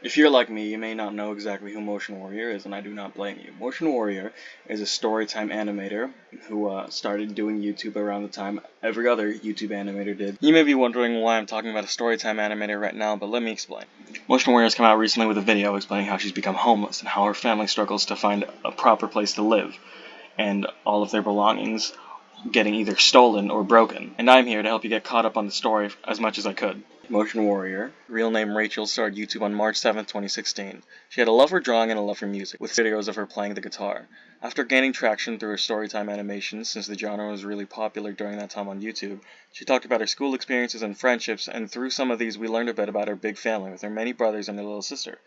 If you're like me, you may not know exactly who MotionWarrior is, and I do not blame you. MotionWarrior is a storytime animator who started doing YouTube around the time every other YouTube animator did. You may be wondering why I'm talking about a storytime animator right now, but let me explain. MotionWarrior has come out recently with a video explaining how she's become homeless and how her family struggles to find a proper place to live, and all of their belongings getting either stolen or broken, and I'm here to help you get caught up on the story as much as I could. MotionWarrior, real name Rachel, started YouTube on March 7, 2016. She had a love for drawing and a love for music, with videos of her playing the guitar. After gaining traction through her storytime animations, since the genre was really popular during that time on YouTube, she talked about her school experiences and friendships, and through some of these we learned a bit about her big family with her many brothers and a little sister.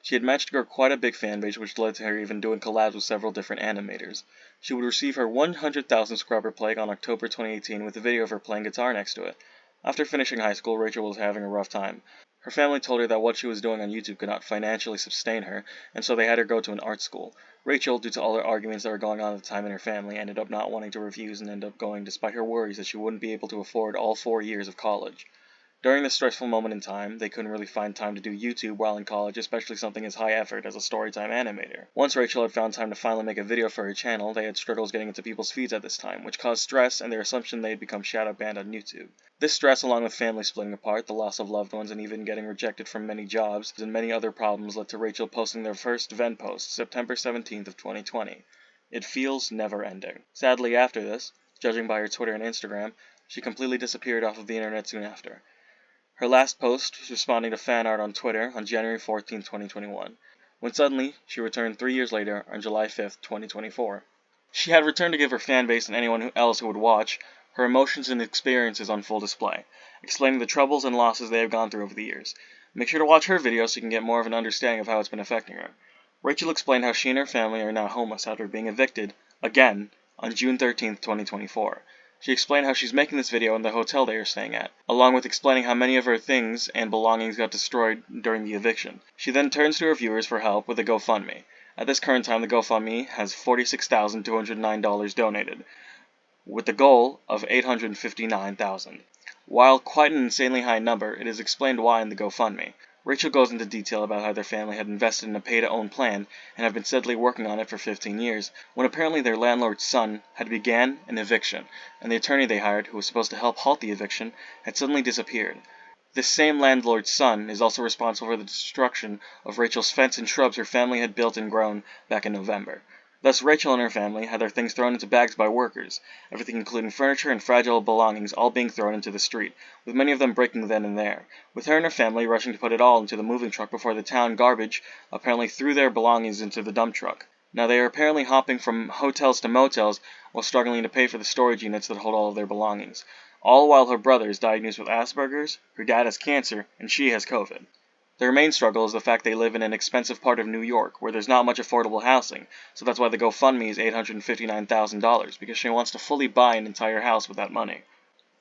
She had managed to grow quite a big fan base, which led to her even doing collabs with several different animators. She would receive her 100,000 subscriber plaque on October 2018 with a video of her playing guitar next to it. After finishing high school, Rachel was having a rough time. Her family told her that what she was doing on YouTube could not financially sustain her, and so they had her go to an art school. Rachel, due to all the arguments that were going on at the time in her family, ended up not wanting to refuse and ended up going despite her worries that she wouldn't be able to afford all 4 years of college. During this stressful moment in time, they couldn't really find time to do YouTube while in college, especially something as high effort as a storytime animator. Once Rachel had found time to finally make a video for her channel, they had struggles getting into people's feeds at this time, which caused stress and their assumption they had become shadow banned on YouTube. This stress, along with family splitting apart, the loss of loved ones, and even getting rejected from many jobs, and many other problems led to Rachel posting their first vent post, September 17th of 2020. It feels never ending. Sadly, after this, judging by her Twitter and Instagram, she completely disappeared off of the internet soon after. Her last post was responding to fan art on Twitter on January 14, 2021, when suddenly she returned 3 years later on July 5, 2024. She had returned to give her fanbase and anyone else who would watch her emotions and experiences on full display, explaining the troubles and losses they have gone through over the years. Make sure to watch her video so you can get more of an understanding of how it's been affecting her. Rachel explained how she and her family are now homeless after being evicted, again, on June 13, 2024. She explained how she's making this video in the hotel they are staying at, along with explaining how many of her things and belongings got destroyed during the eviction. She then turns to her viewers for help with a GoFundMe. At this current time, the GoFundMe has $46,209 donated, with the goal of $859,000. While quite an insanely high number, it is explained why in the GoFundMe. Rachel goes into detail about how their family had invested in a pay-to-own plan and have been steadily working on it for 15 years, when apparently their landlord's son had began an eviction, and the attorney they hired, who was supposed to help halt the eviction, had suddenly disappeared. This same landlord's son is also responsible for the destruction of Rachel's fence and shrubs her family had built and grown back in November. Thus, Rachel and her family had their things thrown into bags by workers, everything including furniture and fragile belongings all being thrown into the street, with many of them breaking then and there, with her and her family rushing to put it all into the moving truck before the town garbage apparently threw their belongings into the dump truck. Now they are apparently hopping from hotels to motels while struggling to pay for the storage units that hold all of their belongings, all while her brother is diagnosed with Asperger's, her dad has cancer, and she has COVID. Their main struggle is the fact they live in an expensive part of New York, where there's not much affordable housing, so that's why the GoFundMe is $859,000, because she wants to fully buy an entire house with that money.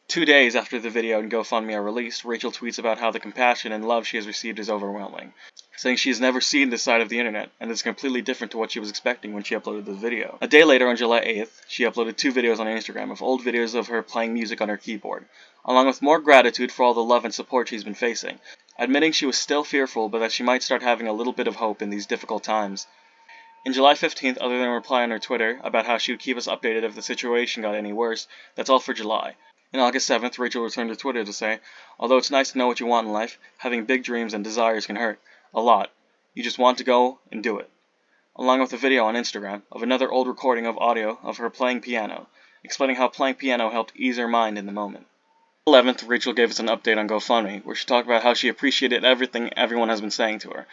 2 days after the video and GoFundMe are released, Rachel tweets about how the compassion and love she has received is overwhelming, saying she has never seen this side of the internet, and it's completely different to what she was expecting when she uploaded the video. A day later, on July 8th, she uploaded 2 videos on Instagram of old videos of her playing music on her keyboard, along with more gratitude for all the love and support she's been facing, admitting she was still fearful but that she might start having a little bit of hope in these difficult times. In July 15th, other than a reply on her Twitter about how she would keep us updated if the situation got any worse, that's all for July. On August 7th, Rachel returned to Twitter to say, "Although it's nice to know what you want in life, having big dreams and desires can hurt. A lot. You just want to go and do it." Along with a video on Instagram of another old recording of audio of her playing piano, explaining how playing piano helped ease her mind in the moment. On the 11th, Rachel gave us an update on GoFundMe, where she talked about how she appreciated everything everyone has been saying to her.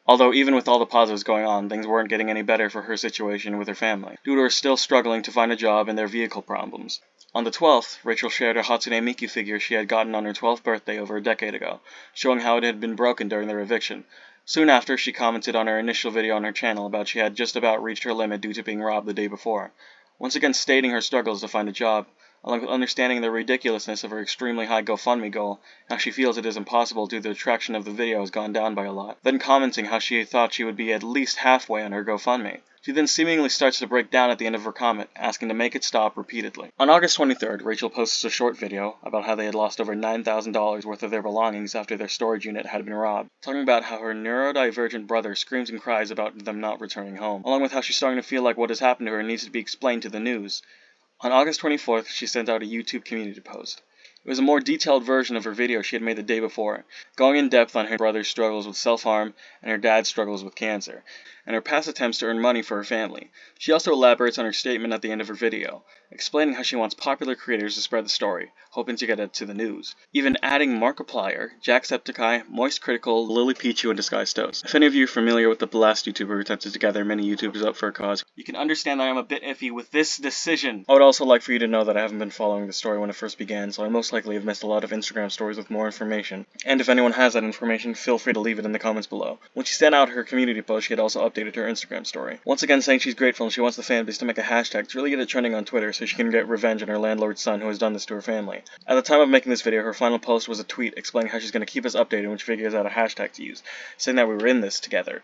Although even with all the positives going on, things weren't getting any better for her situation with her family, due to her still struggling to find a job and their vehicle problems. On the 12th, Rachel shared a Hatsune Miku figure she had gotten on her 12th birthday over a decade ago, showing how it had been broken during their eviction. Soon after, she commented on her initial video on her channel about she had just about reached her limit due to being robbed the day before, once again stating her struggles to find a job, along with understanding the ridiculousness of her extremely high GoFundMe goal, how she feels it is impossible due to the traction of the video has gone down by a lot, then commenting how she thought she would be at least halfway on her GoFundMe. She then seemingly starts to break down at the end of her comment, asking to make it stop repeatedly. On August 23rd, Rachel posts a short video about how they had lost over $9,000 worth of their belongings after their storage unit had been robbed, talking about how her neurodivergent brother screams and cries about them not returning home, along with how she's starting to feel like what has happened to her needs to be explained to the news. On August 24th, she sent out a YouTube community post. It was a more detailed version of her video she had made the day before, going in depth on her brother's struggles with self-harm and her dad's struggles with cancer, and her past attempts to earn money for her family. She also elaborates on her statement at the end of her video, explaining how she wants popular creators to spread the story, hoping to get it to the news, even adding Markiplier, Jacksepticeye, Moist Critical, Lily Pichu, and Disguised Toast. If any of you are familiar with the last YouTuber who attempted to gather many YouTubers up for a cause, you can understand that I am a bit iffy with this decision. I would also like for you to know that I haven't been following the story when it first began, so I most likely have missed a lot of Instagram stories with more information. And if anyone has that information, feel free to leave it in the comments below. When she sent out her community post, she had also updated her Instagram story, once again saying she's grateful and she wants the fanbase to make a hashtag to really get it trending on Twitter so she can get revenge on her landlord's son who has done this to her family. At the time of making this video, her final post was a tweet explaining how she's going to keep us updated when she figures out a hashtag to use, saying that we were in this together.